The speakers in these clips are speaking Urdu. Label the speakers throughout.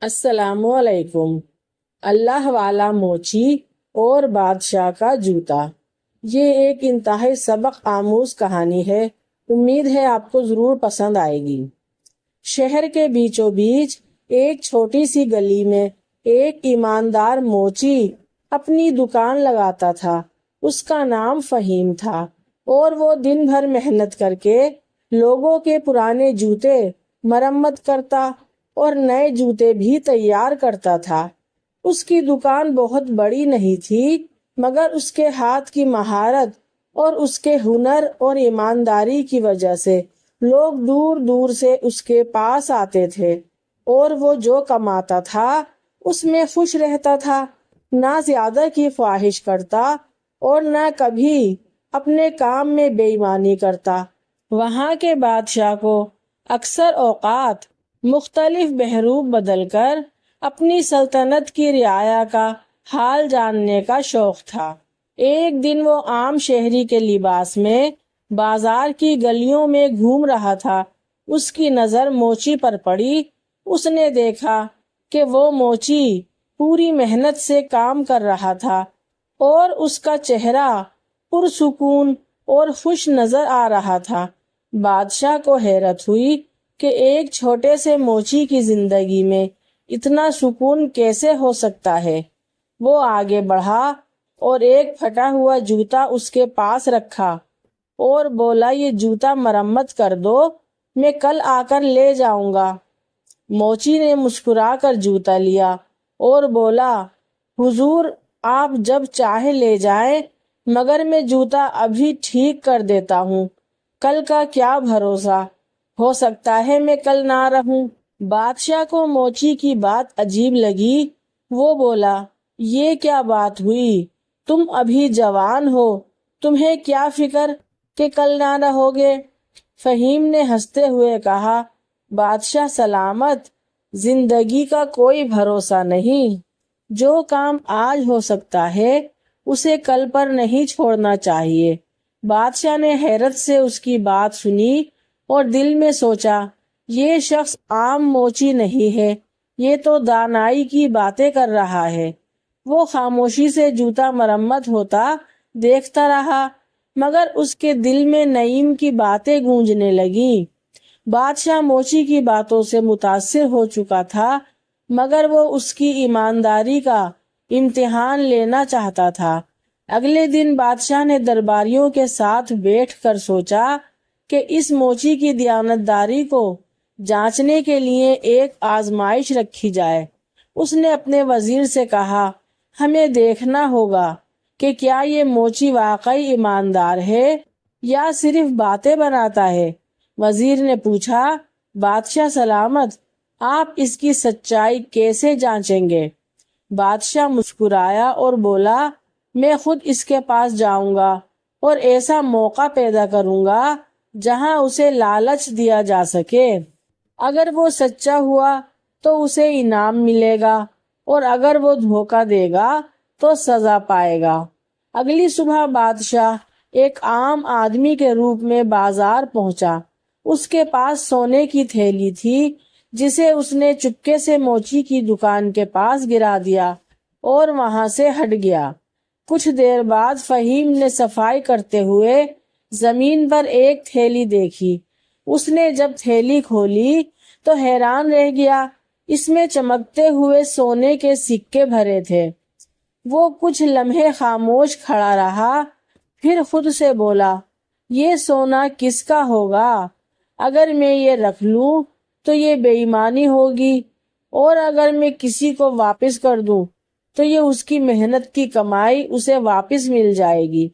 Speaker 1: السلام علیکم۔ اللہ والا موچی اور بادشاہ کا جوتا، یہ ایک انتہائی سبق آموز کہانی ہے۔ امید ہے آپ کو ضرور پسند آئے گی۔ شہر کے بیچوں بیچ ایک چھوٹی سی گلی میں ایک ایماندار موچی اپنی دکان لگاتا تھا۔ اس کا نام فہیم تھا اور وہ دن بھر محنت کر کے لوگوں کے پرانے جوتے مرمت کرتا اور نئے جوتے بھی تیار کرتا تھا۔ اس کی دکان بہت بڑی نہیں تھی، مگر اس کے ہاتھ کی مہارت اور اس کے ہنر اور ایمانداری کی وجہ سے لوگ دور دور سے اس کے پاس آتے تھے، اور وہ جو کماتا تھا اس میں خوش رہتا تھا، نہ زیادہ کی خواہش کرتا اور نہ کبھی اپنے کام میں بے ایمانی کرتا۔ وہاں کے بادشاہ کو اکثر اوقات مختلف بحروب بدل کر اپنی سلطنت کی رعایا کا حال جاننے کا شوق تھا۔ ایک دن وہ عام شہری کے لباس میں بازار کی گلیوں میں گھوم رہا تھا۔ اس کی نظر موچی پر پڑی۔ اس نے دیکھا کہ وہ موچی پوری محنت سے کام کر رہا تھا اور اس کا چہرہ پرسکون اور خوش نظر آ رہا تھا۔ بادشاہ کو حیرت ہوئی کہ ایک چھوٹے سے موچی کی زندگی میں اتنا سکون کیسے ہو سکتا ہے۔ وہ آگے بڑھا اور ایک پھٹا ہوا جوتا اس کے پاس رکھا اور بولا، یہ جوتا مرمت کر دو، میں کل آ کر لے جاؤں گا۔ موچی نے مسکرا کر جوتا لیا اور بولا، حضور آپ جب چاہے لے جائیں، مگر میں جوتا ابھی ٹھیک کر دیتا ہوں، کل کا کیا بھروسہ، ہو سکتا ہے میں کل نہ رہوں۔ بادشاہ کو موچی کی بات عجیب لگی۔ وہ بولا، یہ کیا بات ہوئی، تم ابھی جوان ہو، تمہیں کیا فکر کہ کل نہ رہو گے؟ فہیم نے ہنستے ہوئے کہا، بادشاہ سلامت، زندگی کا کوئی بھروسہ نہیں، جو کام آج ہو سکتا ہے اسے کل پر نہیں چھوڑنا چاہیے۔ بادشاہ نے حیرت سے اس کی بات سنی اور دل میں سوچا، یہ شخص عام موچی نہیں ہے، یہ تو دانائی کی باتیں کر رہا ہے۔ وہ خاموشی سے جوتا مرمت ہوتا دیکھتا رہا، مگر اس کے دل میں نعیم کی باتیں گونجنے لگیں۔ بادشاہ موچی کی باتوں سے متاثر ہو چکا تھا، مگر وہ اس کی ایمانداری کا امتحان لینا چاہتا تھا۔ اگلے دن بادشاہ نے درباریوں کے ساتھ بیٹھ کر سوچا کہ اس موچی کی دیانتداری کو جانچنے کے لیے ایک آزمائش رکھی جائے۔ اس نے اپنے وزیر سے کہا، ہمیں دیکھنا ہوگا کہ کیا یہ موچی واقعی ایماندار ہے یا صرف باتیں بناتا ہے۔ وزیر نے پوچھا، بادشاہ سلامت، آپ اس کی سچائی کیسے جانچیں گے؟ بادشاہ مسکرایا اور بولا، میں خود اس کے پاس جاؤں گا اور ایسا موقع پیدا کروں گا جہاں اسے لالچ دیا جا سکے۔ اگر وہ سچا ہوا تو اسے انعام ملے گا اور اگر وہ دھوکہ دے گا تو سزا پائے گا۔ اگلی صبح بادشاہ ایک عام آدمی کے روپ میں بازار پہنچا۔ اس کے پاس سونے کی تھیلی تھی جسے اس نے چپکے سے موچی کی دکان کے پاس گرا دیا اور وہاں سے ہٹ گیا۔ کچھ دیر بعد فہیم نے صفائی کرتے ہوئے زمین پر ایک تھیلی دیکھی۔ اس نے جب تھیلی کھولی تو حیران رہ گیا، اس میں چمکتے ہوئے سونے کے سکے بھرے تھے۔ وہ کچھ لمحے خاموش کھڑا رہا، پھر خود سے بولا، یہ سونا کس کا ہوگا؟ اگر میں یہ رکھ لوں تو یہ بے ایمانی ہوگی، اور اگر میں کسی کو واپس کر دوں تو یہ اس کی محنت کی کمائی اسے واپس مل جائے گی۔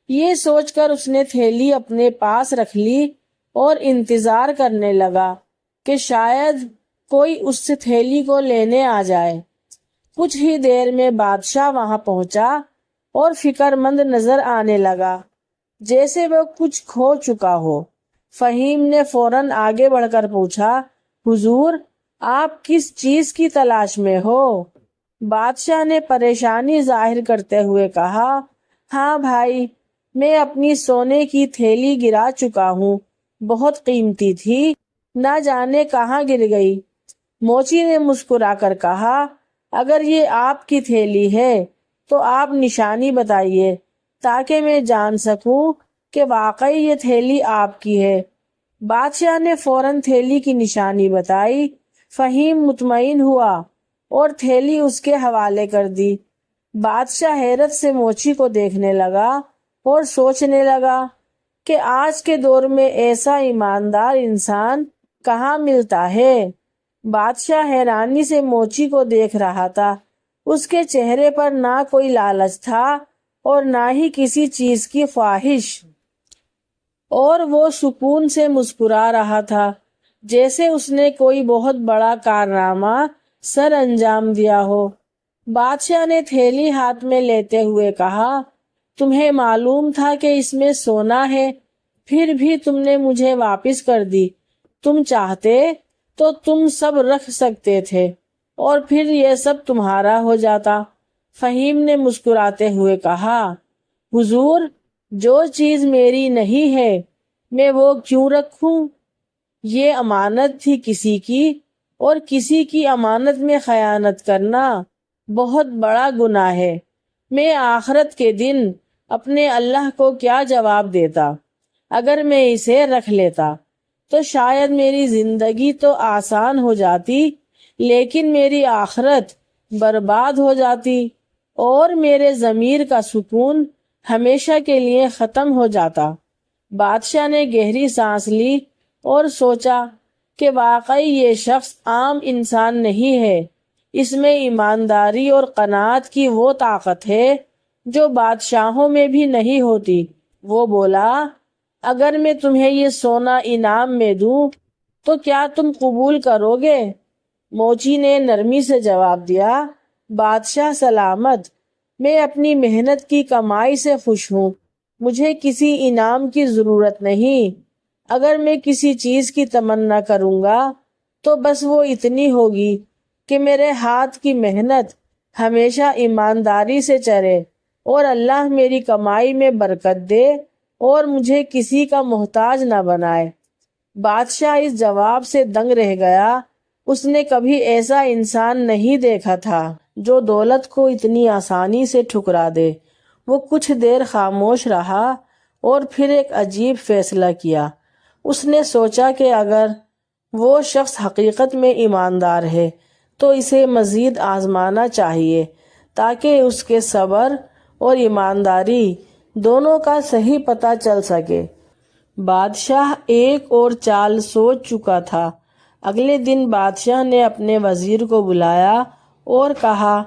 Speaker 1: یہ سوچ کر اس نے تھیلی اپنے پاس رکھ لی اور انتظار کرنے لگا کہ شاید کوئی اس سے تھیلی کو لینے آ جائے۔ کچھ ہی دیر میں بادشاہ وہاں پہنچا اور فکر مند نظر آنے لگا، جیسے وہ کچھ کھو چکا ہو۔ فہیم نے فوراً آگے بڑھ کر پوچھا، حضور آپ کس چیز کی تلاش میں ہو؟ بادشاہ نے پریشانی ظاہر کرتے ہوئے کہا، ہاں بھائی، میں اپنی سونے کی تھیلی گرا چکا ہوں، بہت قیمتی تھی، نہ جانے کہاں گر گئی۔ موچی نے مسکرا کر کہا، اگر یہ آپ کی تھیلی ہے تو آپ نشانی بتائیے تاکہ میں جان سکوں کہ واقعی یہ تھیلی آپ کی ہے۔ بادشاہ نے فوراً تھیلی کی نشانی بتائی۔ فہیم مطمئن ہوا اور تھیلی اس کے حوالے کر دی۔ بادشاہ حیرت سے موچی کو دیکھنے لگا اور سوچنے لگا کہ آج کے دور میں ایسا ایماندار انسان کہاں ملتا ہے۔ بادشاہ حیرانی سے موچی کو دیکھ رہا تھا۔ اس کے چہرے پر نہ کوئی لالچ تھا اور نہ ہی کسی چیز کی خواہش، اور وہ سکون سے مسکرا رہا تھا جیسے اس نے کوئی بہت بڑا کارنامہ سر انجام دیا ہو۔ بادشاہ نے تھیلی ہاتھ میں لیتے ہوئے کہا، تمہیں معلوم تھا کہ اس میں سونا ہے، پھر بھی تم نے مجھے واپس کر دی۔ تم چاہتے تو تم سب رکھ سکتے تھے اور پھر یہ سب تمہارا ہو جاتا۔ فہیم نے مسکراتے ہوئے کہا، حضور، جو چیز میری نہیں ہے میں وہ کیوں رکھوں؟ یہ امانت تھی کسی کی، اور کسی کی امانت میں خیانت کرنا بہت بڑا گناہ ہے۔ میں آخرت کے دن اپنے اللہ کو کیا جواب دیتا؟ اگر میں اسے رکھ لیتا تو شاید میری زندگی تو آسان ہو جاتی، لیکن میری آخرت برباد ہو جاتی اور میرے ضمیر کا سکون ہمیشہ کے لیے ختم ہو جاتا۔ بادشاہ نے گہری سانس لی اور سوچا کہ واقعی یہ شخص عام انسان نہیں ہے۔ اس میں ایمانداری اور قناعت کی وہ طاقت ہے جو بادشاہوں میں بھی نہیں ہوتی۔ وہ بولا، اگر میں تمہیں یہ سونا انعام میں دوں تو کیا تم قبول کرو گے؟ موچی نے نرمی سے جواب دیا، بادشاہ سلامت، میں اپنی محنت کی کمائی سے خوش ہوں، مجھے کسی انعام کی ضرورت نہیں۔ اگر میں کسی چیز کی تمنا کروں گا تو بس وہ اتنی ہوگی کہ میرے ہاتھ کی محنت ہمیشہ ایمانداری سے چرے اور اللہ میری کمائی میں برکت دے اور مجھے کسی کا محتاج نہ بنائے۔ بادشاہ اس جواب سے دنگ رہ گیا۔ اس نے کبھی ایسا انسان نہیں دیکھا تھا جو دولت کو اتنی آسانی سے ٹھکرا دے۔ وہ کچھ دیر خاموش رہا اور پھر ایک عجیب فیصلہ کیا۔ اس نے سوچا کہ اگر وہ شخص حقیقت میں ایماندار ہے تو اسے مزید آزمانا چاہیے تاکہ اس کے صبر اور ایمانداری دونوں کا صحیح پتہ چل سکے۔ بادشاہ ایک اور چال سوچ چکا تھا۔ اگلے دن بادشاہ نے اپنے وزیر کو بلایا اور کہا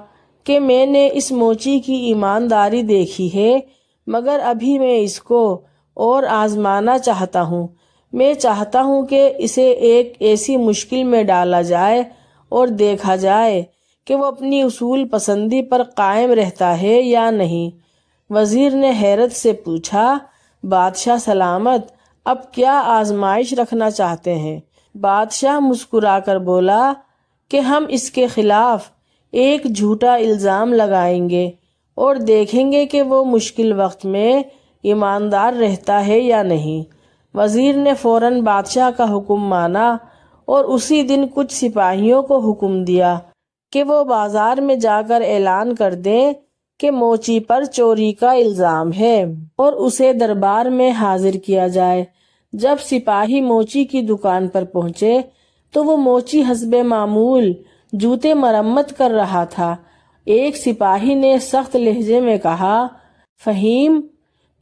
Speaker 1: کہ میں نے اس موچی کی ایمانداری دیکھی ہے، مگر ابھی میں اس کو اور آزمانا چاہتا ہوں۔ میں چاہتا ہوں کہ اسے ایک ایسی مشکل میں ڈالا جائے اور دیکھا جائے کہ وہ اپنی اصول پسندی پر قائم رہتا ہے یا نہیں۔ وزیر نے حیرت سے پوچھا، بادشاہ سلامت، اب کیا آزمائش رکھنا چاہتے ہیں؟ بادشاہ مسکرا کر بولا کہ ہم اس کے خلاف ایک جھوٹا الزام لگائیں گے اور دیکھیں گے کہ وہ مشکل وقت میں ایماندار رہتا ہے یا نہیں۔ وزیر نے فوراً بادشاہ کا حکم مانا اور اسی دن کچھ سپاہیوں کو حکم دیا کہ وہ بازار میں جا کر اعلان کر دیں کہ موچی پر چوری کا الزام ہے اور اسے دربار میں حاضر کیا جائے۔ جب سپاہی موچی کی دکان پر پہنچے تو وہ موچی حسب معمول جوتے مرمت کر رہا تھا۔ ایک سپاہی نے سخت لہجے میں کہا، فہیم،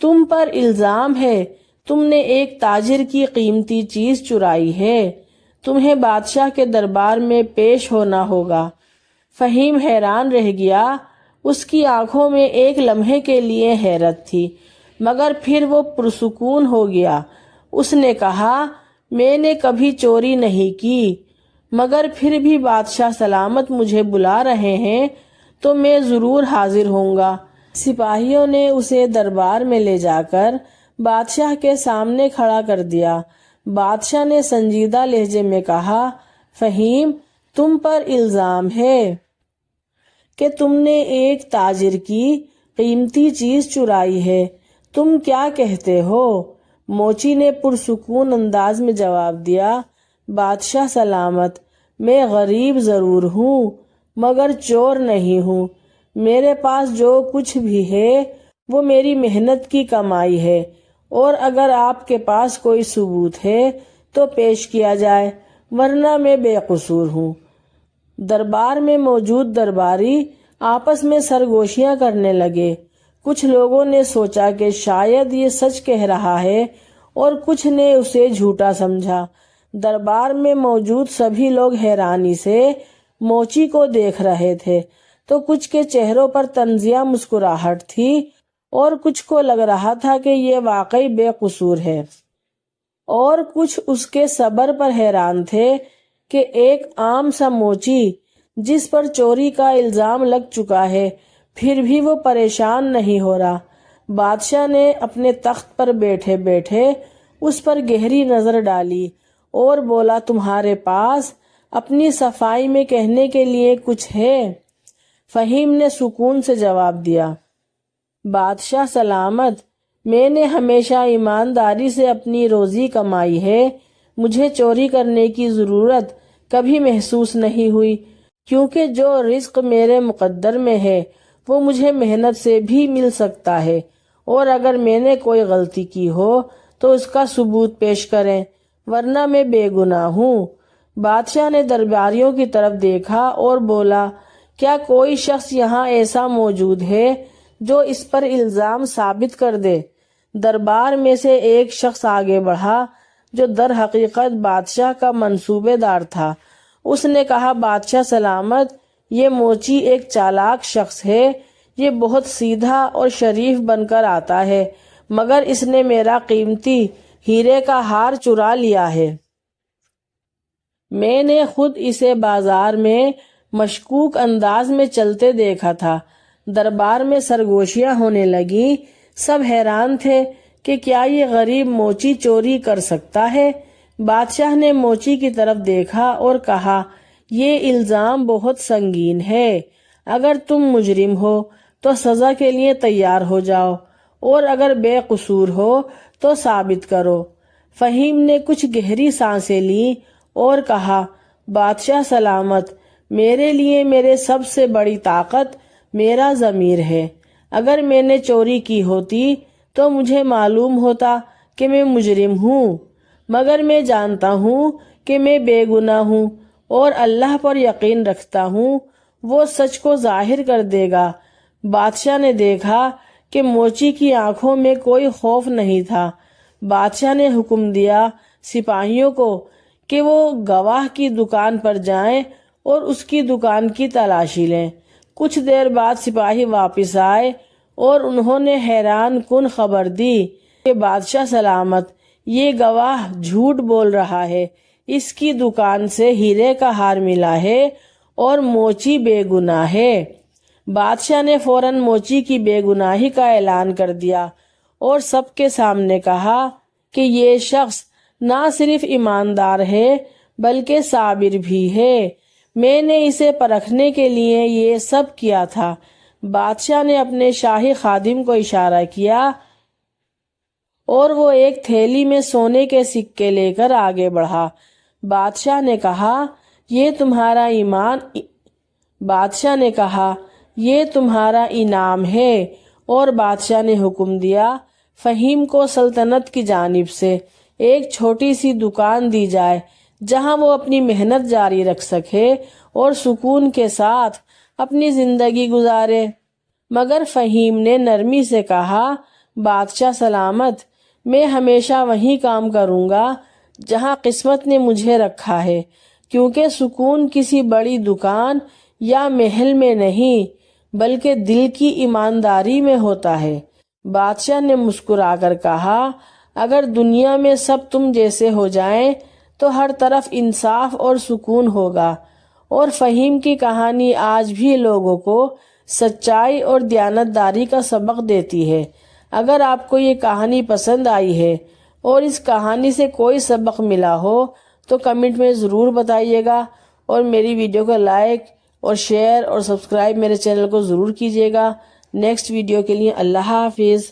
Speaker 1: تم پر الزام ہے، تم نے ایک تاجر کی قیمتی چیز چرائی ہے، تمہیں بادشاہ کے دربار میں پیش ہونا ہوگا۔ فہیم حیران رہ گیا۔ اس کی آنکھوں میں ایک لمحے کے لیے حیرت تھی، مگر پھر وہ پرسکون ہو گیا۔ اس نے کہا، میں نے کبھی چوری نہیں کی، مگر پھر بھی بادشاہ سلامت مجھے بلا رہے ہیں تو میں ضرور حاضر ہوں گا۔ سپاہیوں نے اسے دربار میں لے جا کر بادشاہ کے سامنے کھڑا کر دیا۔ بادشاہ نے سنجیدہ لہجے میں کہا، فہیم، تم پر الزام ہے کہ تم نے ایک تاجر کی قیمتی چیز چرائی ہے، تم کیا کہتے ہو؟ موچی نے پرسکون انداز میں جواب دیا، بادشاہ سلامت، میں غریب ضرور ہوں مگر چور نہیں ہوں، میرے پاس جو کچھ بھی ہے وہ میری محنت کی کمائی ہے، اور اگر آپ کے پاس کوئی ثبوت ہے تو پیش کیا جائے، ورنہ میں بے قصور ہوں۔ دربار میں موجود درباری آپس میں سرگوشیاں کرنے لگے۔ کچھ لوگوں نے سوچا کہ شاید یہ سچ کہہ رہا ہے اور کچھ نے اسے جھوٹا سمجھا۔ دربار میں موجود سبھی لوگ حیرانی سے موچی کو دیکھ رہے تھے، تو کچھ کے چہروں پر طنزیہ مسکراہٹ تھی اور کچھ کو لگ رہا تھا کہ یہ واقعی بے قصور ہے، اور کچھ اس کے صبر پر حیران تھے کہ ایک عام سا موچی جس پر چوری کا الزام لگ چکا ہے پھر بھی وہ پریشان نہیں ہو رہا۔ بادشاہ نے اپنے تخت پر بیٹھے بیٹھے اس پر گہری نظر ڈالی اور بولا، تمہارے پاس اپنی صفائی میں کہنے کے لیے کچھ ہے؟ فہیم نے سکون سے جواب دیا، بادشاہ سلامت، میں نے ہمیشہ ایمانداری سے اپنی روزی کمائی ہے، مجھے چوری کرنے کی ضرورت کبھی محسوس نہیں ہوئی، کیونکہ جو رزق میرے مقدر میں ہے وہ مجھے محنت سے بھی مل سکتا ہے، اور اگر میں نے کوئی غلطی کی ہو تو اس کا ثبوت پیش کریں، ورنہ میں بے گناہ ہوں۔ بادشاہ نے درباریوں کی طرف دیکھا اور بولا، کیا کوئی شخص یہاں ایسا موجود ہے جو اس پر الزام ثابت کر دے؟ دربار میں سے ایک شخص آگے بڑھا جو در حقیقت بادشاہ کا منصوبے دار تھا۔ اس نے کہا، بادشاہ سلامت، یہ موچی ایک چالاک شخص ہے، یہ بہت سیدھا اور شریف بن کر آتا ہے، مگر اس نے میرا قیمتی ہیرے کا ہار چرا لیا ہے۔ میں نے خود اسے بازار میں مشکوک انداز میں چلتے دیکھا تھا۔ دربار میں سرگوشیاں ہونے لگی، سب حیران تھے کہ کیا یہ غریب موچی چوری کر سکتا ہے؟ بادشاہ نے موچی کی طرف دیکھا اور کہا، یہ الزام بہت سنگین ہے، اگر تم مجرم ہو تو سزا کے لیے تیار ہو جاؤ، اور اگر بے قصور ہو تو ثابت کرو۔ فہیم نے کچھ گہری سانسیں لی اور کہا، بادشاہ سلامت، میرے لیے میرے سب سے بڑی طاقت میرا ضمیر ہے۔ اگر میں نے چوری کی ہوتی تو مجھے معلوم ہوتا کہ میں مجرم ہوں، مگر میں جانتا ہوں کہ میں بے گناہ ہوں اور اللہ پر یقین رکھتا ہوں، وہ سچ کو ظاہر کر دے گا۔ بادشاہ نے دیکھا کہ موچی کی آنکھوں میں کوئی خوف نہیں تھا۔ بادشاہ نے حکم دیا سپاہیوں کو کہ وہ گواہ کی دکان پر جائیں اور اس کی دکان کی تلاشی لیں۔ کچھ دیر بعد سپاہی واپس آئے اور انہوں نے حیران کن خبر دی کہ بادشاہ سلامت، یہ گواہ جھوٹ بول رہا ہے، اس کی دکان سے ہیرے کا ہار ملا ہے اور موچی بے گناہ ہے۔ بادشاہ نے فوراً موچی کی بے گناہی کا اعلان کر دیا اور سب کے سامنے کہا کہ یہ شخص نہ صرف ایماندار ہے بلکہ صابر بھی ہے، میں نے اسے پرکھنے کے لیے یہ سب کیا تھا۔ بادشاہ نے اپنے شاہی خادم کو اشارہ کیا اور وہ ایک تھیلی میں سونے کے سکے لے کر آگے بڑھا۔ بادشاہ نے کہا، یہ تمہارا انعام ہے، اور بادشاہ نے حکم دیا فہیم کو سلطنت کی جانب سے ایک چھوٹی سی دکان دی جائے جہاں وہ اپنی محنت جاری رکھ سکے اور سکون کے ساتھ اپنی زندگی گزارے۔ مگر فہیم نے نرمی سے کہا، بادشاہ سلامت، میں ہمیشہ وہیں کام کروں گا جہاں قسمت نے مجھے رکھا ہے، کیونکہ سکون کسی بڑی دکان یا محل میں نہیں بلکہ دل کی ایمانداری میں ہوتا ہے۔ بادشاہ نے مسکرا کر کہا، اگر دنیا میں سب تم جیسے ہو جائیں تو ہر طرف انصاف اور سکون ہوگا۔ اور فہیم کی کہانی آج بھی لوگوں کو سچائی اور دیانتداری کا سبق دیتی ہے۔ اگر آپ کو یہ کہانی پسند آئی ہے اور اس کہانی سے کوئی سبق ملا ہو تو کمنٹ میں ضرور بتائیے گا، اور میری ویڈیو کو لائک اور شیئر اور سبسکرائب میرے چینل کو ضرور کیجیے گا۔ نیکسٹ ویڈیو کے لیے اللہ حافظ۔